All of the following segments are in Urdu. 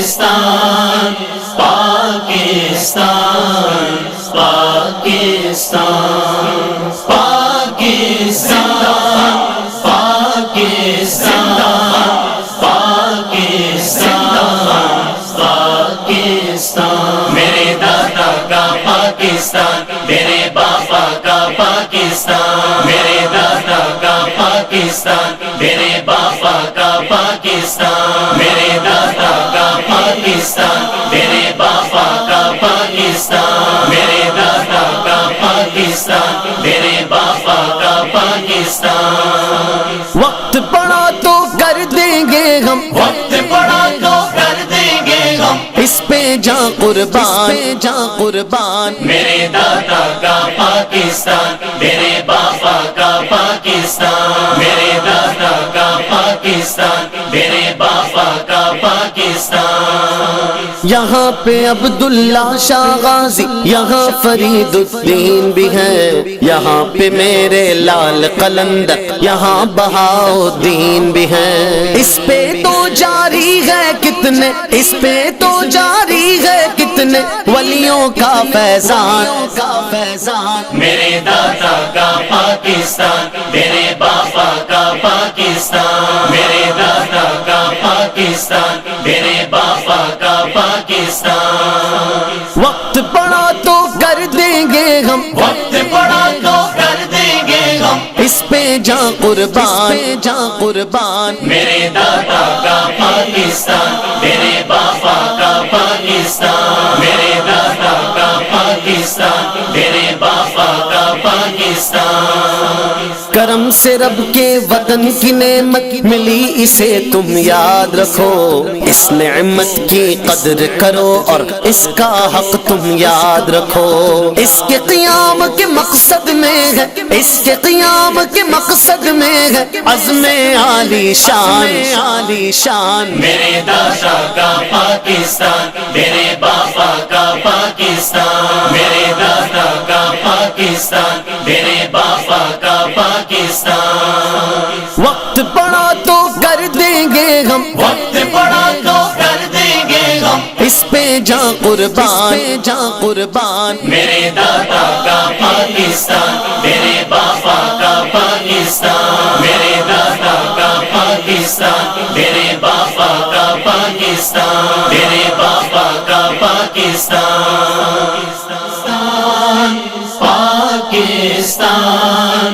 پاکستان پاکستان پاکستان پاکستان پاکستان پاکستان میرے دادا کا پاکستان، میرے باپا کا پاکستان، میرے دادا کا پاکستان، میرے باپا کا پاکستان، میرے دادا کا پاکستان، میرے باپا کا پاکستان، میرے دادا کا پاکستان، میرے باپا کا پاکستان۔ وقت پڑا تو کر دیں گے ہم، وقت پڑا تو کر دیں گے ہم، اس پہ جاں قربان، جاں قربان۔ میرے دادا کا پاکستان، میرے باپا کا پاکستان، میرے دادا کا پاکستان، میرے باپا کا پاکستان۔ یہاں پہ عبداللہ شاہ غازی، یہاں فرید الدین بھی ہے، یہاں پہ میرے لال قلندر، یہاں بہاؤالدین بھی ہیں۔ اس پہ تو جاری ہے کتنے، اس پہ تو جاری ہے کتنے ولیوں کا فیضان، کا فیضان۔ میرے دادا کا پاکستان، میرے باپا کا پاکستان، میرے دادا کا پاکستان، میرے باپا کا پاکستان۔ وقت پڑا تو کر دیں گے ہم، وقت پڑا تو کر دیں گے ہم، اس پہ جاں قربان، جاں قربان۔ میرے دادا کا پاکستان، میرے باپا کا پاکستان، میرے دادا کا پاکستان، میرے باپا کا پاکستان۔ کرم سے رب کے وطن کی نعمت ملی، اسے تم یاد رکھو، اس نعمت کی قدر کرو اور اس کا حق تم یاد رکھو۔ اس کے قیام کے مقصد میں ہے، اس کے قیام کے مقصد میں ہے عزم عالی شان، عالی شان۔ میرے دادا کا پاکستان، میرے باپا کا پاکستان، میرے دادا کا پاکستان، میرے باپا کا پاکستان۔ وقت پڑا تو کر دیں گے ہم، وقت پڑا تو کر دیں گے ہم، اس پہ جاں قربان، جاں قربان۔ میرے دادا کا پاکستان، میرے باپا کا پاکستان، میرے دادا کا پاکستان، میرے باپا کا پاکستان، میرے باپا کا پاکستان۔ پاکستان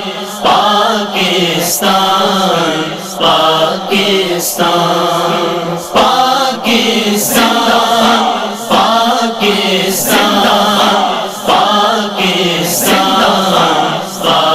پاکستان پاکستان پاکستان پاکستان پاکستان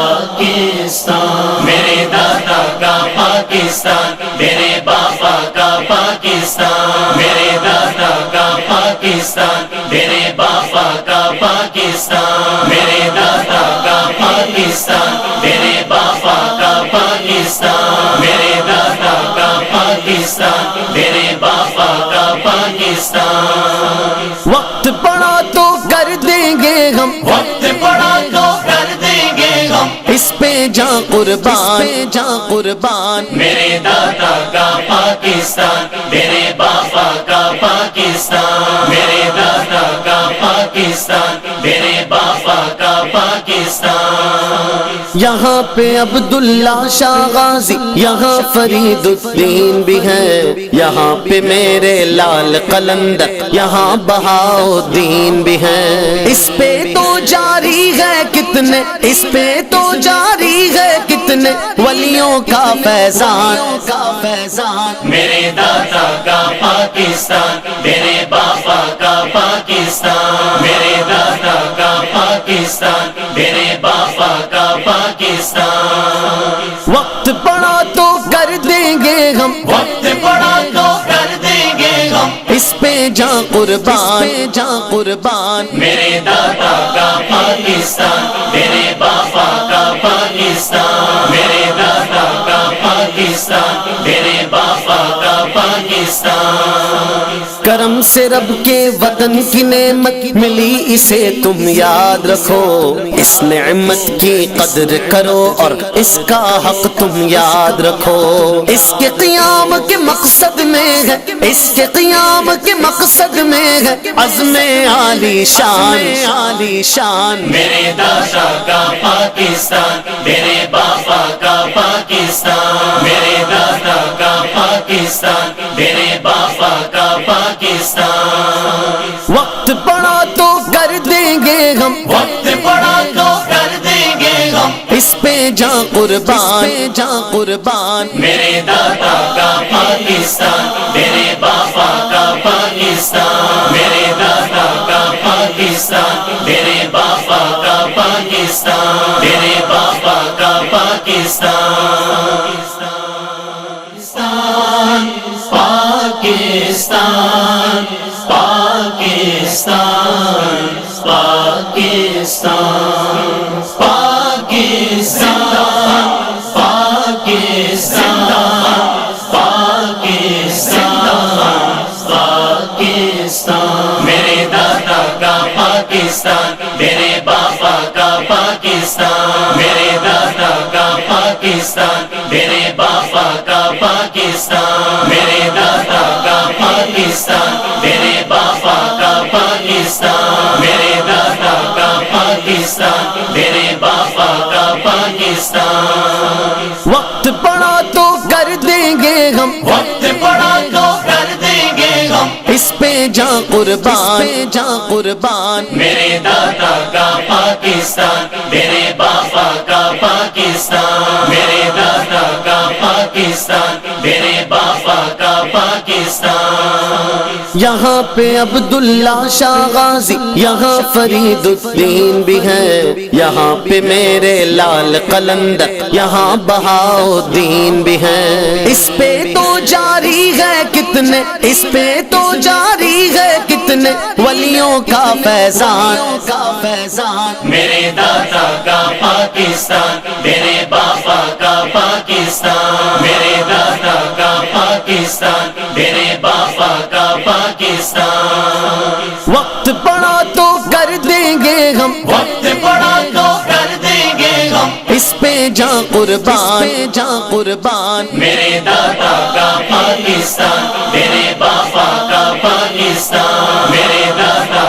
پاکستان۔ میرے دادا کا پاکستان، میرے باپا کا پاکستان، میرے دادا کا پاکستان، میرے باپا کا پاکستان، میرے دادا کا پاکستان، میرے باپا کا پاکستان، میرے دادا کا پاکستان، میرے باپا کا پاکستان۔ وقت پڑا تو کر دیں گے ہم، وقت پڑا تو کر دیں گے ہم، اس پہ جاں قربان، جاں قربان۔ میرے دادا کا پاکستان، میرے باپا کا پاکستان، میرے دادا کا پاکستان، میرے باپا کا پاکستان۔ یہاں پہ عبداللہ شاہ غازی، یہاں فرید الدین بھی ہے، یہاں پہ میرے لال قلندر، یہاں بہاؤالدین بھی ہیں۔ اس پہ تو جاری ہے کتنے، اس پہ تو جاری ہے کتنے ولیوں کا فیضان، کا فیضان۔ میرے دادا کا پاکستان، میرے باپا کا پاکستان، میرے دادا کا پاکستان، میرے باپا کا پاکستان۔ وقت پڑا تو کر دیں گے ہم، وقت پڑا تو کر دیں گے ہم، اس پہ جاں قربان، جاں قربان۔ میرے دادا کا پاکستان، میرے باپا کا پاکستان، میرے دادا کا پاکستان، میرے باپا کا پاکستان۔ کرم سے رب کے وطن کی نعمت ملی اسے تم یاد رکھو، اس نعمت کی قدر کرو اور اس کا حق تم یاد رکھو۔ اس کے قیام کے مقصد میں ہے، اس کے قیام کے مقصد میں ہے عزم عالی شان، عالی شان۔ میرے دادا کا پاکستان، میرے بابا کا پاکستان، میرے دادا کا پاکستان، میرے بابا کا پاکستان۔ وقت پڑا تو کر دیں گے ہم، وقت پڑا تو کر دیں گے ہم، اس پہ جاں قربان، جاں قربان۔ میرے دادا کا پاکستان، میرے بابا کا پاکستان، میرے دادا کا پاکستان، میرے بابا کا پاکستان، میرے بابا کا پاکستان۔ پاکستان، پاکستان، پاکستان، پاکستان، پاکستان، پاکستان۔ میرے دادا کا پاکستان، میرے بابا کا پاکستان، میرے دادا کا پاکستان، میرے بابا کا پاکستان، میرے دادا کا پاکستان، میرے بابا کا پاکستان، میرے دادا کا پاکستان، میرے بابا کا پاکستان۔ وقت پڑا تو کر دیں گے ہم، وقت پڑا تو کر دیں گے ہم، اس پہ جاں قربان، جاں قربان۔ میرے دادا کا پاکستان، میرے بابا کا پاکستان، میرے دادا کا پاکستان، میرے بابا کا پاکستان۔ یہاں پہ عبداللہ شاہ غازی، یہاں فرید الدین بھی ہے، یہاں پہ میرے لال قلندر، یہاں بہاؤالدین بھی ہیں۔ اس پہ تو جاری ہے کتنے، اس پہ تو جاری ہے کتنے ولیوں کا فیضان، کا فیضان۔ میرے دادا کا پاکستان، میرے بابا کا پاکستان، میرے دادا کا پاکستان، میرے بابا کا پاکستان۔ وقت پڑا تو کر دیں گے ہم، وقت پڑا تو کر دیں گے ہم، اس پہ جاں قربان، جاں قربان۔ میرے دادا کا پاکستان، میرے بابا کا پاکستان، میرے دادا